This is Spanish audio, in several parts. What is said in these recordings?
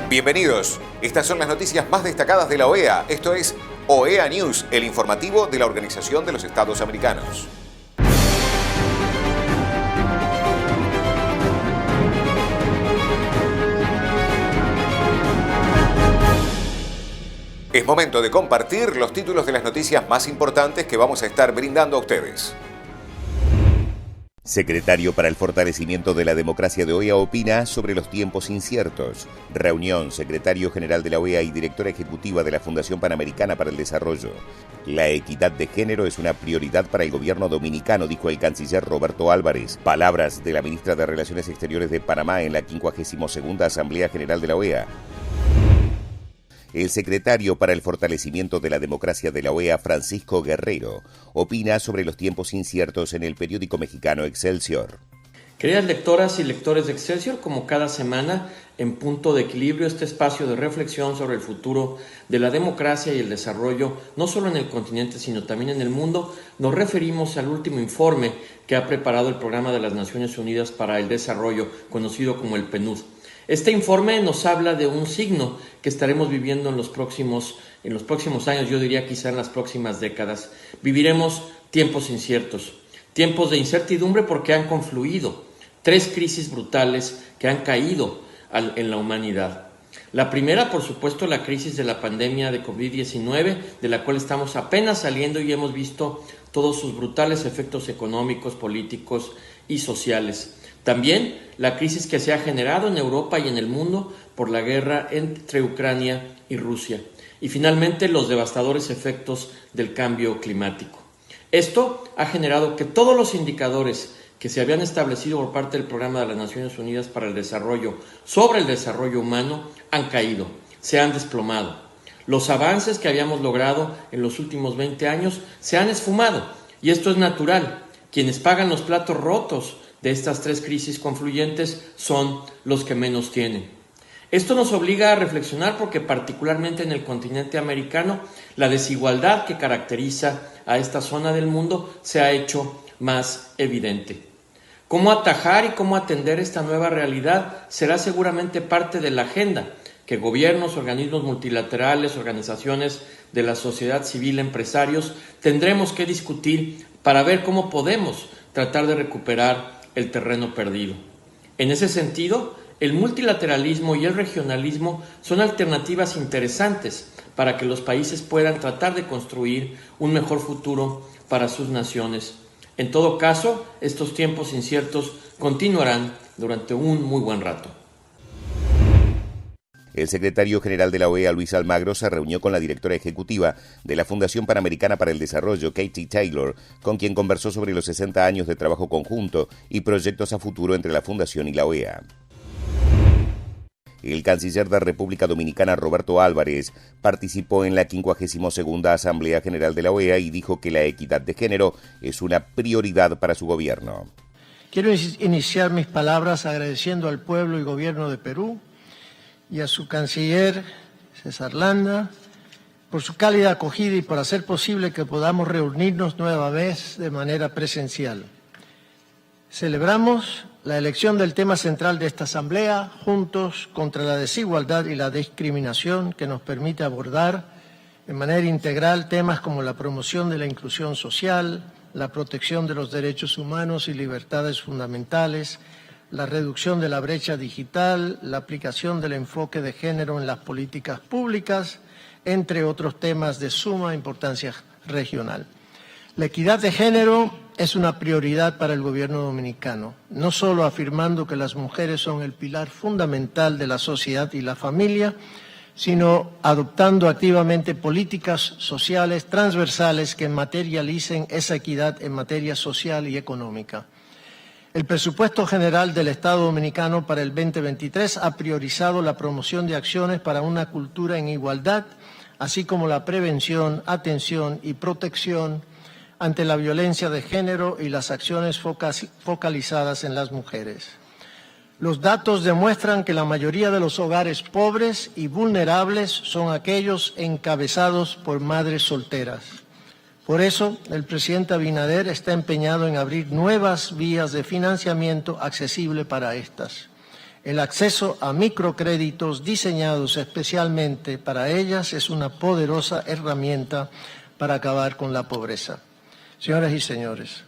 Bienvenidos. Estas son las noticias más destacadas de la OEA. Esto es OEA News, el informativo de la Organización de los Estados Americanos. Es momento de compartir los títulos de las noticias más importantes que vamos a estar brindando a ustedes. Secretario para el Fortalecimiento de la Democracia de OEA opina sobre los tiempos inciertos. Reunión, secretario general de la OEA y directora ejecutiva de la Fundación Panamericana para el Desarrollo. La equidad de género es una prioridad para el gobierno dominicano, dijo el canciller Roberto Álvarez. Palabras de la ministra de Relaciones Exteriores de Panamá en la 52ª Asamblea General de la OEA. El secretario para el Fortalecimiento de la Democracia de la OEA, Francisco Guerrero, opina sobre los tiempos inciertos en el periódico mexicano Excelsior. Queridas lectoras y lectores de Excelsior, como cada semana, en Punto de Equilibrio, este espacio de reflexión sobre el futuro de la democracia y el desarrollo, no solo en el continente, sino también en el mundo, nos referimos al último informe que ha preparado el Programa de las Naciones Unidas para el Desarrollo, conocido como el PNUD. Este informe nos habla de un signo que estaremos viviendo en los próximos años, yo diría quizá en las próximas décadas. Viviremos tiempos inciertos, tiempos de incertidumbre porque han confluido 3 crisis brutales que han caído en la humanidad. La primera, por supuesto, la crisis de la pandemia de COVID-19, de la cual estamos apenas saliendo y hemos visto todos sus brutales efectos económicos, políticos y sociales. También la crisis que se ha generado en Europa y en el mundo por la guerra entre Ucrania y Rusia. Y finalmente los devastadores efectos del cambio climático. Esto ha generado que todos los indicadores que se habían establecido por parte del Programa de las Naciones Unidas para el Desarrollo sobre el desarrollo humano han caído, se han desplomado. Los avances que habíamos logrado en los últimos 20 años se han esfumado y esto es natural. Quienes pagan los platos rotos de estas 3 crisis confluyentes son los que menos tienen. Esto nos obliga a reflexionar porque particularmente en el continente americano la desigualdad que caracteriza a esta zona del mundo se ha hecho más evidente. Cómo atajar y cómo atender esta nueva realidad será seguramente parte de la agenda que gobiernos, organismos multilaterales, organizaciones de la sociedad civil, empresarios, tendremos que discutir para ver cómo podemos tratar de recuperar el terreno perdido. En ese sentido, el multilateralismo y el regionalismo son alternativas interesantes para que los países puedan tratar de construir un mejor futuro para sus naciones. En todo caso, estos tiempos inciertos continuarán durante un muy buen rato. El secretario general de la OEA, Luis Almagro, se reunió con la directora ejecutiva de la Fundación Panamericana para el Desarrollo, Katie Taylor, con quien conversó sobre los 60 años de trabajo conjunto y proyectos a futuro entre la Fundación y la OEA. El canciller de República Dominicana, Roberto Álvarez, participó en la 52ª Asamblea General de la OEA y dijo que la equidad de género es una prioridad para su gobierno. Quiero iniciar mis palabras agradeciendo al pueblo y gobierno de Perú y a su canciller, César Landa, por su cálida acogida y por hacer posible que podamos reunirnos nueva vez de manera presencial. Celebramos la elección del tema central de esta asamblea, Juntos contra la Desigualdad y la Discriminación, que nos permite abordar de manera integral temas como la promoción de la inclusión social, la protección de los derechos humanos y libertades fundamentales, la reducción de la brecha digital, la aplicación del enfoque de género en las políticas públicas, entre otros temas de suma importancia regional. La equidad de género es una prioridad para el gobierno dominicano, no solo afirmando que las mujeres son el pilar fundamental de la sociedad y la familia, sino adoptando activamente políticas sociales transversales que materialicen esa equidad en materia social y económica. El presupuesto general del Estado Dominicano para el 2023 ha priorizado la promoción de acciones para una cultura en igualdad, así como la prevención, atención y protección ante la violencia de género y las acciones focalizadas en las mujeres. Los datos demuestran que la mayoría de los hogares pobres y vulnerables son aquellos encabezados por madres solteras. Por eso, el presidente Abinader está empeñado en abrir nuevas vías de financiamiento accesible para estas. El acceso a microcréditos diseñados especialmente para ellas es una poderosa herramienta para acabar con la pobreza. Señoras y señores,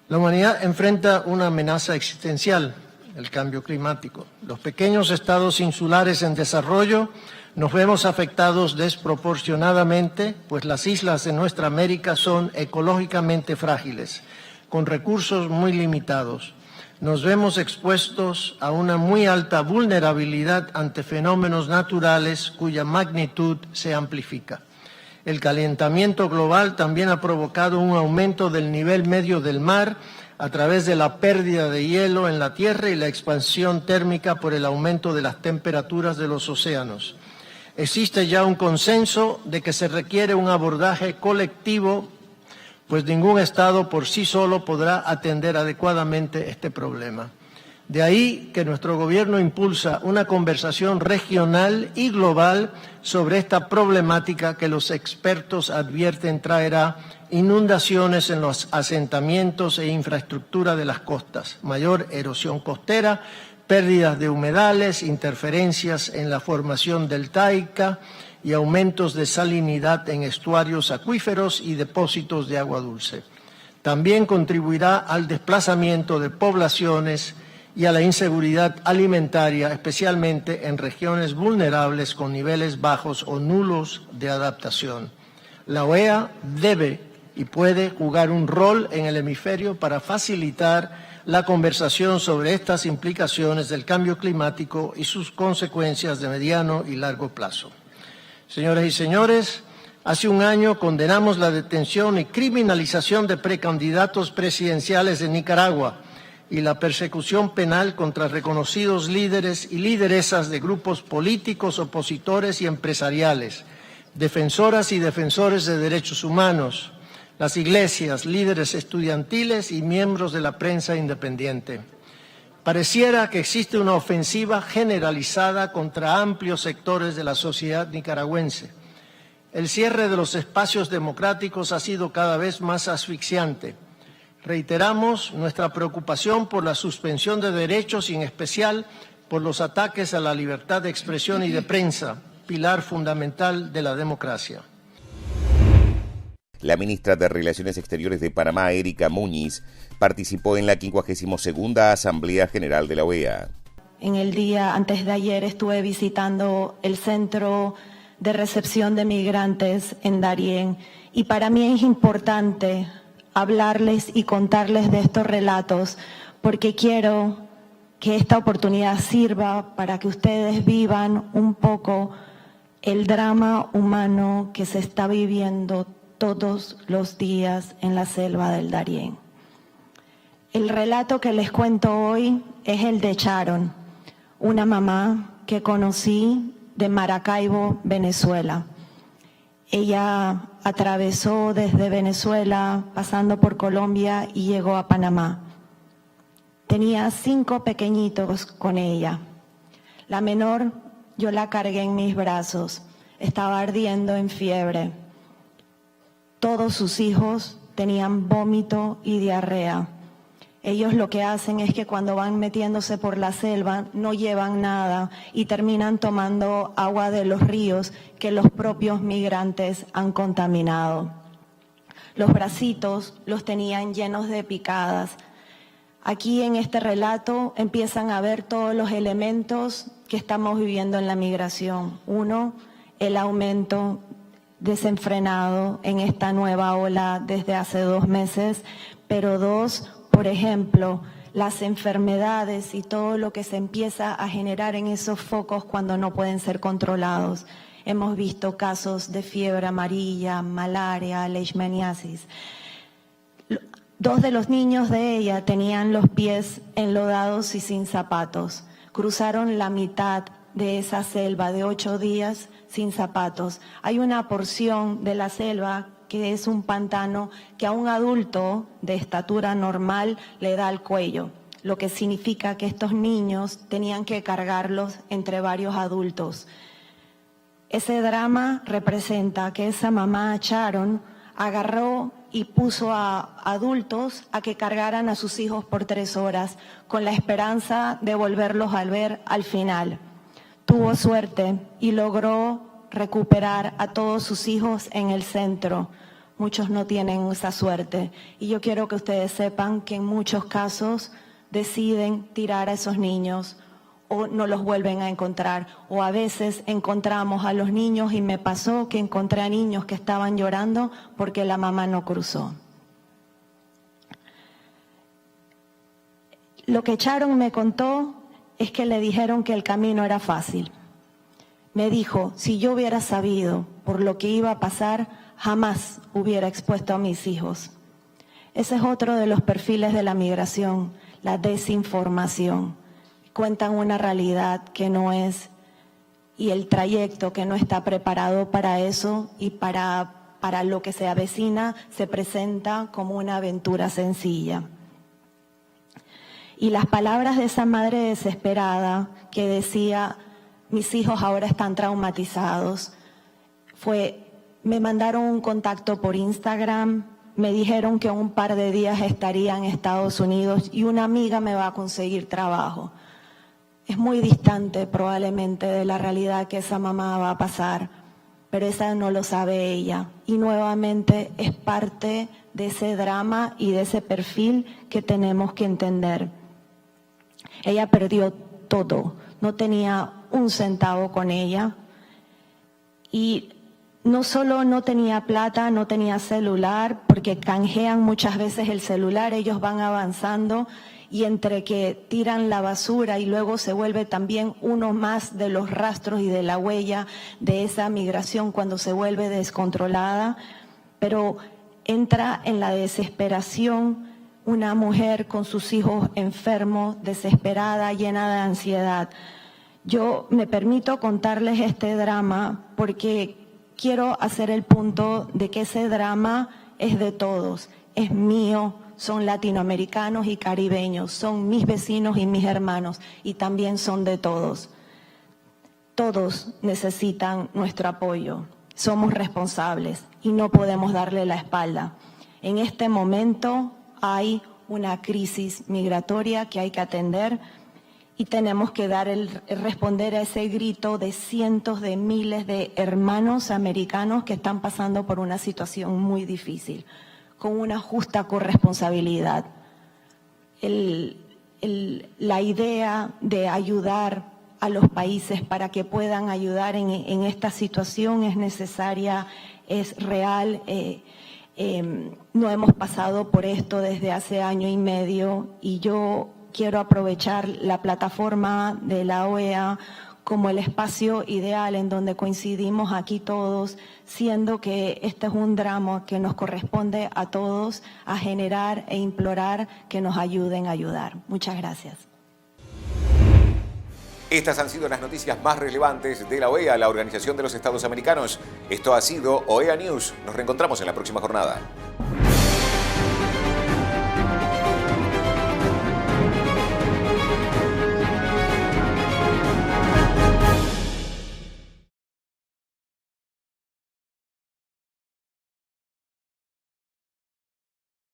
la humanidad enfrenta una amenaza existencial, el cambio climático. Los pequeños estados insulares en desarrollo nos vemos afectados desproporcionadamente, pues las islas de nuestra América son ecológicamente frágiles, con recursos muy limitados. Nos vemos expuestos a una muy alta vulnerabilidad ante fenómenos naturales cuya magnitud se amplifica. El calentamiento global también ha provocado un aumento del nivel medio del mar a través de la pérdida de hielo en la Tierra y la expansión térmica por el aumento de las temperaturas de los océanos. Existe ya un consenso de que se requiere un abordaje colectivo, pues ningún Estado por sí solo podrá atender adecuadamente este problema. De ahí que nuestro gobierno impulsa una conversación regional y global sobre esta problemática que los expertos advierten traerá inundaciones en los asentamientos e infraestructura de las costas, mayor erosión costera, pérdidas de humedales, interferencias en la formación deltaica y aumentos de salinidad en estuarios acuíferos y depósitos de agua dulce. También contribuirá al desplazamiento de poblaciones y a la inseguridad alimentaria, especialmente en regiones vulnerables con niveles bajos o nulos de adaptación. La OEA debe y puede jugar un rol en el hemisferio para facilitar la conversación sobre estas implicaciones del cambio climático y sus consecuencias de mediano y largo plazo. Señoras y señores, hace un año condenamos la detención y criminalización de precandidatos presidenciales en Nicaragua y la persecución penal contra reconocidos líderes y lideresas de grupos políticos, opositores y empresariales, defensoras y defensores de derechos humanos, las iglesias, líderes estudiantiles y miembros de la prensa independiente. Pareciera que existe una ofensiva generalizada contra amplios sectores de la sociedad nicaragüense. El cierre de los espacios democráticos ha sido cada vez más asfixiante. Reiteramos nuestra preocupación por la suspensión de derechos y en especial por los ataques a la libertad de expresión y de prensa, pilar fundamental de la democracia. La ministra de Relaciones Exteriores de Panamá, Erika Muñiz, participó en la 52ª Asamblea General de la OEA. En el día antes de ayer estuve visitando el Centro de Recepción de Migrantes en Darién y para mí es importante hablarles y contarles de estos relatos porque quiero que esta oportunidad sirva para que ustedes vivan un poco el drama humano que se está viviendo todos los días en la selva del Darién. El relato que les cuento hoy es el de Sharon, una mamá que conocí de Maracaibo, Venezuela. Ella atravesó desde Venezuela, pasando por Colombia y llegó a Panamá. Tenía 5 pequeñitos con ella. La menor yo la cargué en mis brazos, estaba ardiendo en fiebre. Todos sus hijos tenían vómito y diarrea. Ellos lo que hacen es que cuando van metiéndose por la selva no llevan nada y terminan tomando agua de los ríos que los propios migrantes han contaminado. Los bracitos los tenían llenos de picadas. Aquí en este relato empiezan a ver todos los elementos que estamos viviendo en la migración. 1, el aumento desenfrenado en esta nueva ola desde hace 2 meses, pero 2, por ejemplo, las enfermedades y todo lo que se empieza a generar en esos focos cuando no pueden ser controlados. Hemos visto casos de fiebre amarilla, malaria, leishmaniasis. 2 de los niños de ella tenían los pies enlodados y sin zapatos. Cruzaron la mitad de esa selva de 8 días sin zapatos. Hay una porción de la selva que es un pantano que a un adulto de estatura normal le da al cuello, lo que significa que estos niños tenían que cargarlos entre varios adultos. Ese drama representa que esa mamá, Sharon, agarró y puso a adultos a que cargaran a sus hijos por 3 horas con la esperanza de volverlos a ver al final. Tuvo suerte y logró recuperar a todos sus hijos en el centro. Muchos no tienen esa suerte y yo quiero que ustedes sepan que en muchos casos deciden tirar a esos niños o no los vuelven a encontrar, o a veces encontramos a los niños y me pasó que encontré a niños que estaban llorando porque la mamá no cruzó. Lo que Sharon me contó es que le dijeron que el camino era fácil. Me dijo, si yo hubiera sabido por lo que iba a pasar, jamás hubiera expuesto a mis hijos. Ese es otro de los perfiles de la migración, la desinformación. Cuentan una realidad que no es, y el trayecto que no está preparado para eso, y para lo que se avecina se presenta como una aventura sencilla. Y las palabras de esa madre desesperada que decía, mis hijos ahora están traumatizados, me mandaron un contacto por Instagram, me dijeron que en un par de días estaría en Estados Unidos y una amiga me va a conseguir trabajo. Es muy distante probablemente de la realidad que esa mamá va a pasar, pero esa no lo sabe ella. Y nuevamente es parte de ese drama y de ese perfil que tenemos que entender. Ella perdió todo, no tenía un centavo con ella y no solo no tenía plata, no tenía celular, porque canjean muchas veces el celular, ellos van avanzando y entre que tiran la basura y luego se vuelve también uno más de los rastros y de la huella de esa migración cuando se vuelve descontrolada, pero entra en la desesperación una mujer con sus hijos enfermos, desesperada, llena de ansiedad. Yo me permito contarles este drama porque quiero hacer el punto de que ese drama es de todos, es mío, son latinoamericanos y caribeños, son mis vecinos y mis hermanos y también son de todos. Todos necesitan nuestro apoyo, somos responsables y no podemos darle la espalda. En este momento hay una crisis migratoria que hay que atender y tenemos que responder a ese grito de cientos de miles de hermanos americanos que están pasando por una situación muy difícil, con una justa corresponsabilidad. La idea de ayudar a los países para que puedan ayudar en esta situación es necesaria, es real. No hemos pasado por esto desde hace 1 año y medio y yo quiero aprovechar la plataforma de la OEA como el espacio ideal en donde coincidimos aquí todos, siendo que este es un drama que nos corresponde a todos a generar e implorar que nos ayuden a ayudar. Muchas gracias. Estas han sido las noticias más relevantes de la OEA, la Organización de los Estados Americanos. Esto ha sido OEA News. Nos reencontramos en la próxima jornada.